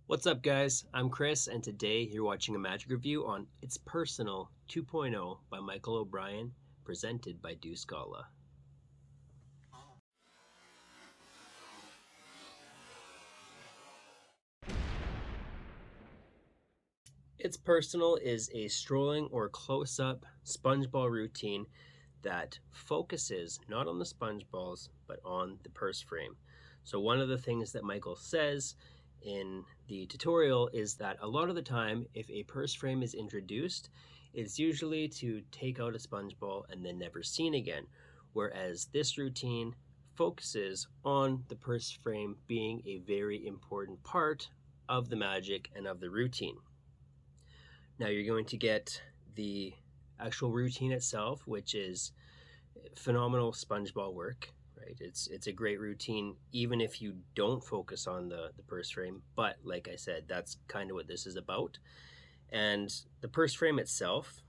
What's up, guys? I'm Chris, and today you're watching a magic review on It's Pursenal 2.0 by Michael O'Brien, presented by Deuce Gala. It's Pursenal is a strolling or close-up sponge ball routine that focuses not on the sponge balls, but on the purse frame. So one of the things that Michael says in the tutorial is that a lot of the time, if a purse frame is introduced, it's usually to take out a sponge ball and then never seen again. Whereas this routine focuses on the purse frame being a very important part of the magic and of the routine. Now you're going to get the actual routine itself, which is phenomenal sponge ball work, right? It's a great routine, even if you don't focus on the purse frame. But like I said, that's kind of what this is about. And the purse frame itself,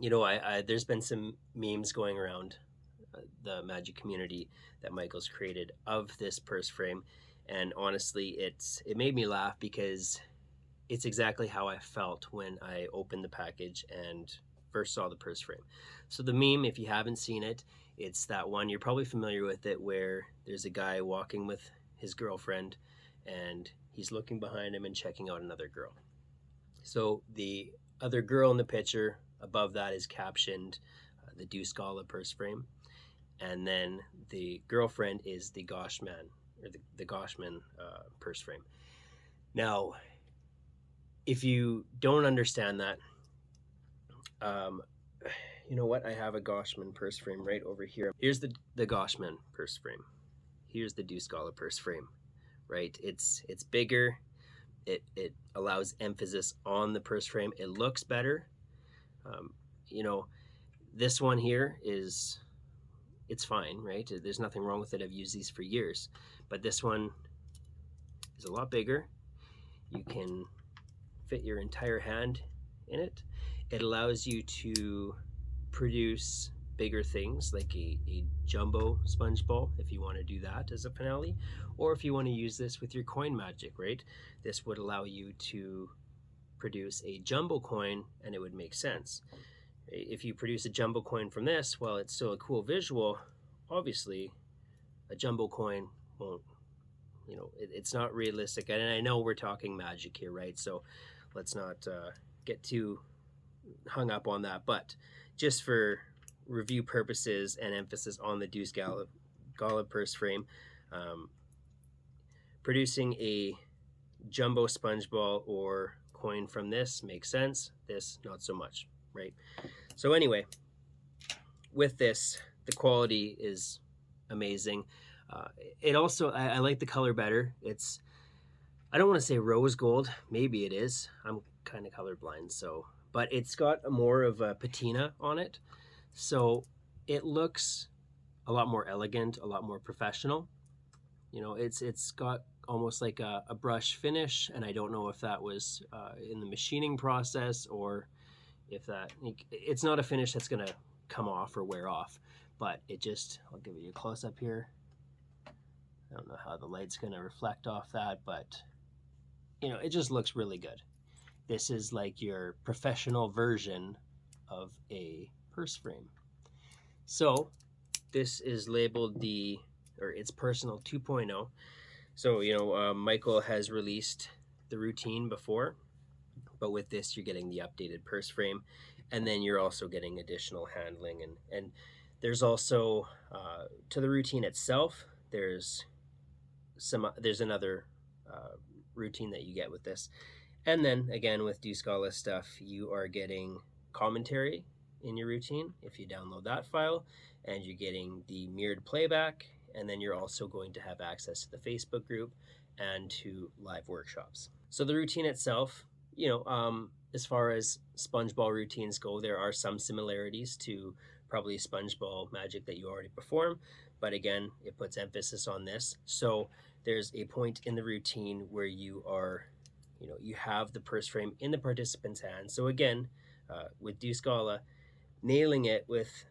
there's been some memes going around the magic community that Michael's created of this purse frame. And honestly, it made me laugh because it's exactly how I felt when I opened the package and first saw the purse frame. So the meme, if you haven't seen it, it's that one, you're probably familiar with it, where there's a guy walking with his girlfriend and he's looking behind him and checking out another girl. So the other girl in the picture above that is captioned the Deuce Gala purse frame, and then the girlfriend is the Goshman, or the Goshman purse frame. Now, if you don't understand that, you know what? I have a Goshman purse frame right over here. Here's the Goshman purse frame. Here's the Deuce Gala purse frame, right? It's bigger. It allows emphasis on the purse frame. It looks better. This one here it's fine, right? There's nothing wrong with it. I've used these for years, but this one is a lot bigger. You can fit your entire hand in it. It allows you to produce bigger things like a jumbo sponge ball if you want to do that as a finale, or if you want to use this with your coin magic, right? This would allow you to produce a jumbo coin and it would make sense. If you produce a jumbo coin from this, well, it's still a cool visual. Obviously, a jumbo coin won't, it's not realistic. And I know we're talking magic here, right? So let's not get too hung up on that. But just for review purposes and emphasis on the Deuce Gala purse frame, producing a jumbo sponge ball or coin from this makes sense. This, not so much, right? So anyway, with this, the quality is amazing. It also, I like the color better. I don't want to say rose gold. Maybe it is. I'm kind of colorblind, but it's got more of a patina on it. So it looks a lot more elegant, a lot more professional. It's got almost like a brush finish, and I don't know if that was in the machining process or if it's not a finish that's gonna come off or wear off, but I'll give you a close up here. I don't know how the light's gonna reflect off that, but it just looks really good. This is like your professional version of a purse frame. So this is labeled It's Pursenal 2.0. So, Michael has released the routine before, but with this, you're getting the updated purse frame, and then you're also getting additional handling. And there's also, to the routine itself, there's another routine that you get with this. And then, again, with Deuce Gala stuff, you are getting commentary in your routine if you download that file, and you're getting the mirrored playback, and then you're also going to have access to the Facebook group and to live workshops. So the routine itself, as far as sponge ball routines go, there are some similarities to probably sponge ball magic that you already perform, but again, it puts emphasis on this. So there's a point in the routine where you have the purse frame in the participant's hand. So again, with Deuce Gala, nailing it with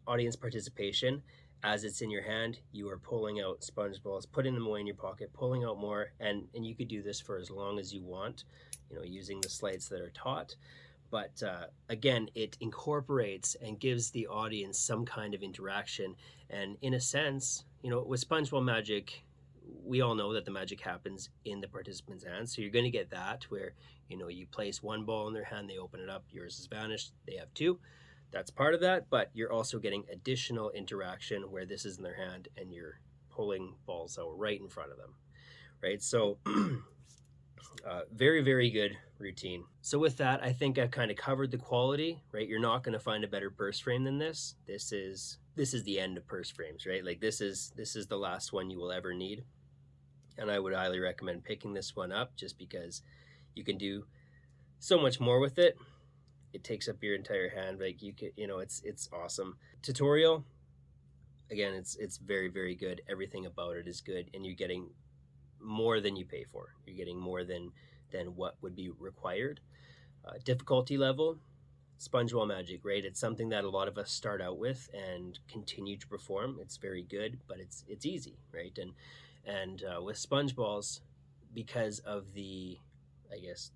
audience participation as it's in your hand, you are pulling out sponge balls, putting them away in your pocket, pulling out more, and you could do this for as long as you want, you know, using the sleights that are taught. But again, it incorporates and gives the audience some kind of interaction. And in a sense, you know, with SpongeBob magic, we all know that the magic happens in the participant's hands. So you're going to get that where, you know, you place one ball in their hand, they open it up, yours is vanished, they have two. That's part of that, but you're also getting additional interaction where this is in their hand and you're pulling balls out right in front of them, right? So very, very good routine. So with that, I think I've kind of covered the quality, right? You're not going to find a better purse frame than this. This is the end of purse frames, right? Like this is the last one you will ever need. And I would highly recommend picking this one up just because you can do so much more with it. It takes up your entire hand. Like you could, you know, it's awesome. Tutorial, again, it's very, very good. Everything about it is good, and you're getting more than you pay for. You're getting more than what would be required. Difficulty level, SpongeBob magic, right? It's something that a lot of us start out with and continue to perform. It's very good, but it's easy, right? And with sponge balls, because of the, I guess,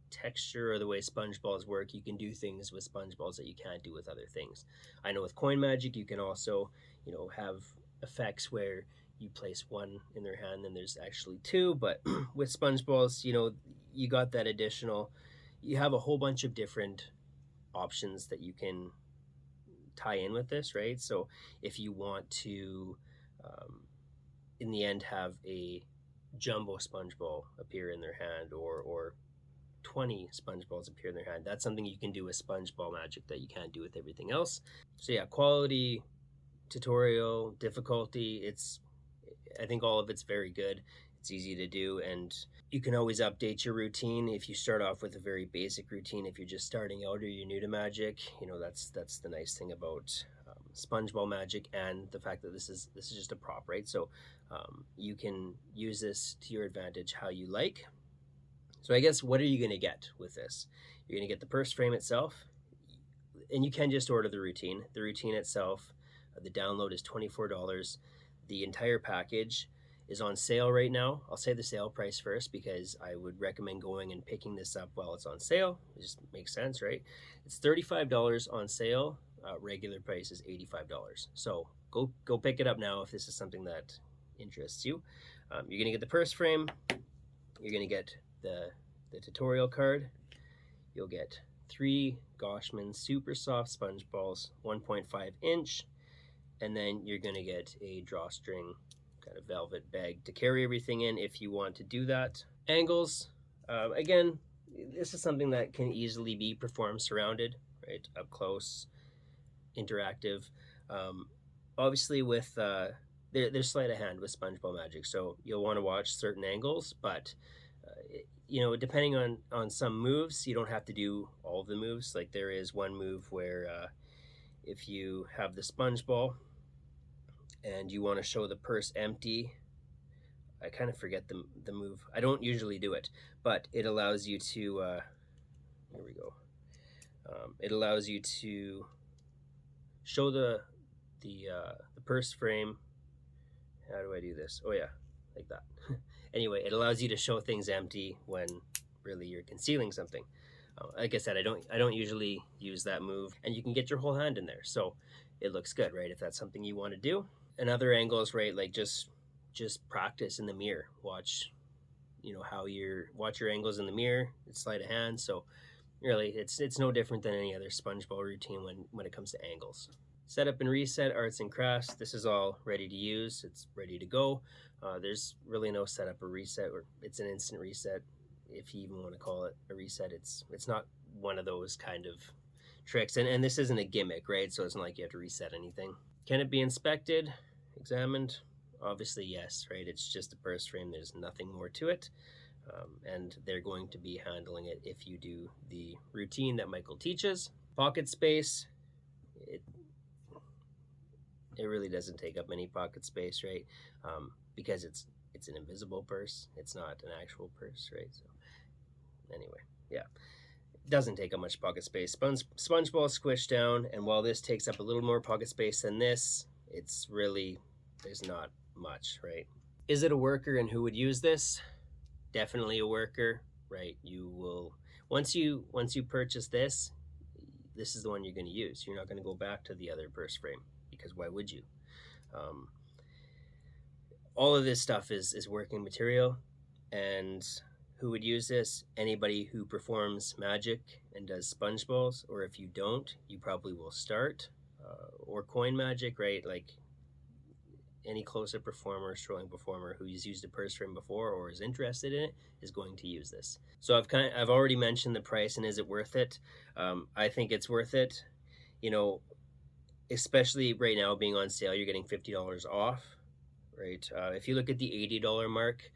texture or the way sponge balls work, you can do things with sponge balls that you can't do with other things. I know with coin magic, you can also, you know, have effects where you place one in their hand and there's actually two, but with sponge balls, you know, you got that additional, you have a whole bunch of different options that you can tie in with this, right? So if you want to in the end have a jumbo sponge ball appear in their hand, or 20 sponge balls appear in their hand, that's something you can do with SpongeBob magic that you can't do with everything else. So yeah, quality, tutorial, difficulty, I think all of it's very good. It's easy to do, and you can always update your routine if you start off with a very basic routine. If you're just starting out or you're new to magic, you know, that's the nice thing about SpongeBob magic, and the fact that this is just a prop, right? So you can use this to your advantage how you like. So I guess, what are you going to get with this? You're going to get the purse frame itself, and you can just order the routine. The routine itself, the download is $24. The entire package is on sale right now. I'll say the sale price first because I would recommend going and picking this up while it's on sale. It just makes sense, right? It's $35 on sale. Regular price is $85. So go pick it up now if this is something that interests you. You're going to get the purse frame. You're going to get the tutorial card. You'll get 3 Goshman super soft sponge balls, 1.5 inch, and then you're going to get a drawstring kind of velvet bag to carry everything in if you want to do that. Angles, again, this is something that can easily be performed surrounded, right, up close, interactive. Obviously with there's sleight of hand with SpongeBob magic, so you'll want to watch certain angles, but you know, depending on some moves, you don't have to do all of the moves. Like there is one move where if you have the sponge ball and you want to show the purse empty, I kind of forget the move. I don't usually do it, but it allows you to here we go. It allows you to show the purse frame. How do I do this? Oh yeah, like that. Anyway, it allows you to show things empty when really you're concealing something. Like I said, I don't usually use that move, and you can get your whole hand in there, so it looks good, right? If that's something you want to do. Another angle is, right, like just practice in the mirror. Watch, you know, watch your angles in the mirror. It's sleight of hand, so really it's no different than any other SpongeBob routine when it comes to angles. Setup and reset, arts and crafts. This is all ready to use. It's ready to go. There's really no setup or reset, or it's an instant reset, if you even want to call it a reset. It's not one of those kind of tricks, and this isn't a gimmick, right? So it's not like you have to reset anything. Can it be inspected, examined? Obviously yes, right? It's just a purse frame. There's nothing more to it, and they're going to be handling it if you do the routine that Michael teaches. Pocket space, it really doesn't take up any pocket space, right? Because it's an invisible purse. It's not an actual purse, right? So anyway, yeah, it doesn't take up much pocket space. SpongeBob squished down, and while this takes up a little more pocket space than this, it's really, there's not much, right? Is it a worker, and who would use this? Definitely a worker, right? You will, once you purchase this, this is the one you're going to use. You're not going to go back to the other purse frame, because why would you? Um, all of this stuff is working material, and who would use this? Anybody who performs magic and does sponge balls, or if you don't, you probably will start, or coin magic, right? Like any close-up performer, strolling performer who's used a purse frame before or is interested in it is going to use this. So I've already mentioned the price, and is it worth it? I think it's worth it. You know, especially right now being on sale, you're getting $50 off, right? If you look at the $80 mark,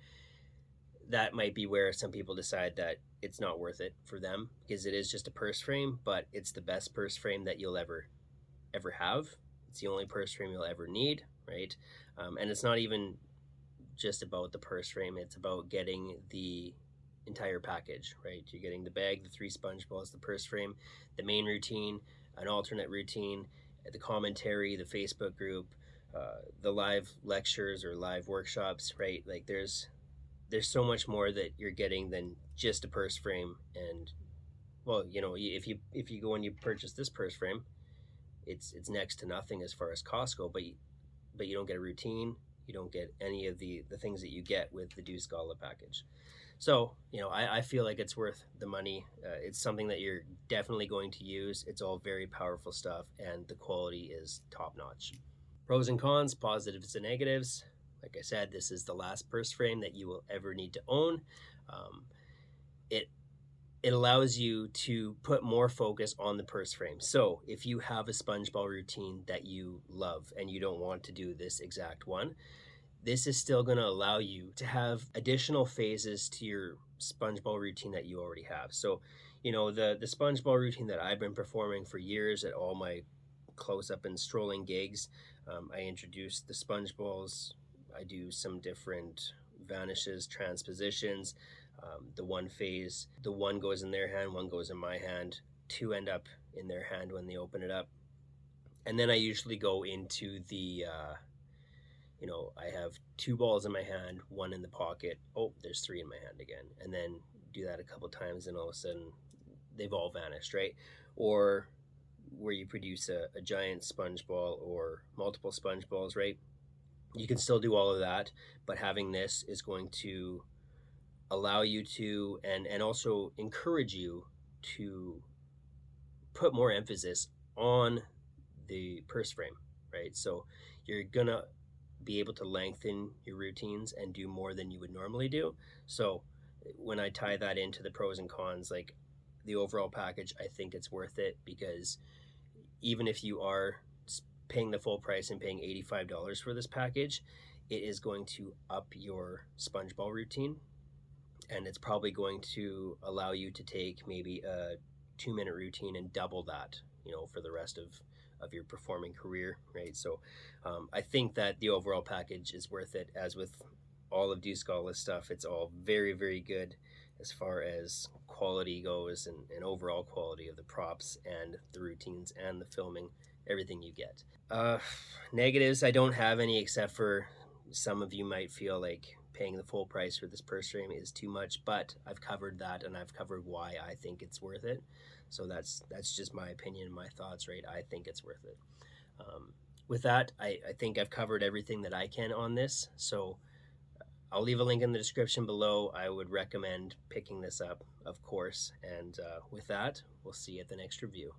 that might be where some people decide that it's not worth it for them, because it is just a purse frame, but it's the best purse frame that you'll ever have. It's the only purse frame you'll ever need, right? And it's not even just about the purse frame, it's about getting the entire package, right? You're getting the bag, the 3 sponge balls, the purse frame, the main routine, an alternate routine, the commentary, the Facebook group, the live lectures or live workshops, right? Like there's so much more that you're getting than just a purse frame. And well, you know, if you go and you purchase this purse frame, it's next to nothing as far as cost go, but you don't get a routine, you don't get any of the things that you get with the Deuce Gala package. So, you know, I feel like it's worth the money. It's something that you're definitely going to use. It's all very powerful stuff, and the quality is top notch. Pros and cons, positives and negatives. Like I said, this is the last purse frame that you will ever need to own. It allows you to put more focus on the purse frame. So if you have a sponge ball routine that you love and you don't want to do this exact one, this is still going to allow you to have additional phases to your sponge ball routine that you already have. So, you know, the sponge ball routine that I've been performing for years at all my close-up and strolling gigs, I introduced the sponge balls. I do some different vanishes, transpositions. The one phase, the one goes in their hand, one goes in my hand, 2 end up in their hand when they open it up. And then I usually go into the, you know, I have 2 balls in my hand, 1 in the pocket. Oh, there's 3 in my hand again. And then do that a couple times, and all of a sudden they've all vanished, right? Or where you produce a giant sponge ball or multiple sponge balls, right? You can still do all of that, but having this is going to allow you to, and also encourage you to put more emphasis on the purse frame, right? So you're gonna be able to lengthen your routines and do more than you would normally do. So when I tie that into the pros and cons, like the overall package, I think it's worth it, because even if you are paying the full price and paying $85 for this package, it is going to up your sponge ball routine, and it's probably going to allow you to take maybe a 2-minute routine and double that, you know, for the rest of your performing career, right? So I think that the overall package is worth it. As with all of Deuce Gala's stuff, it's all very, very good as far as quality goes, and overall quality of the props and the routines and the filming, everything you get. Negatives, I don't have any, except for some of you might feel like paying the full price for this purse frame is too much, but I've covered that, and I've covered why I think it's worth it. So that's just my opinion, my thoughts, right? I think it's worth it. With that, I think I've covered everything that I can on this. So I'll leave a link in the description below. I would recommend picking this up, of course. And with that, we'll see you at the next review.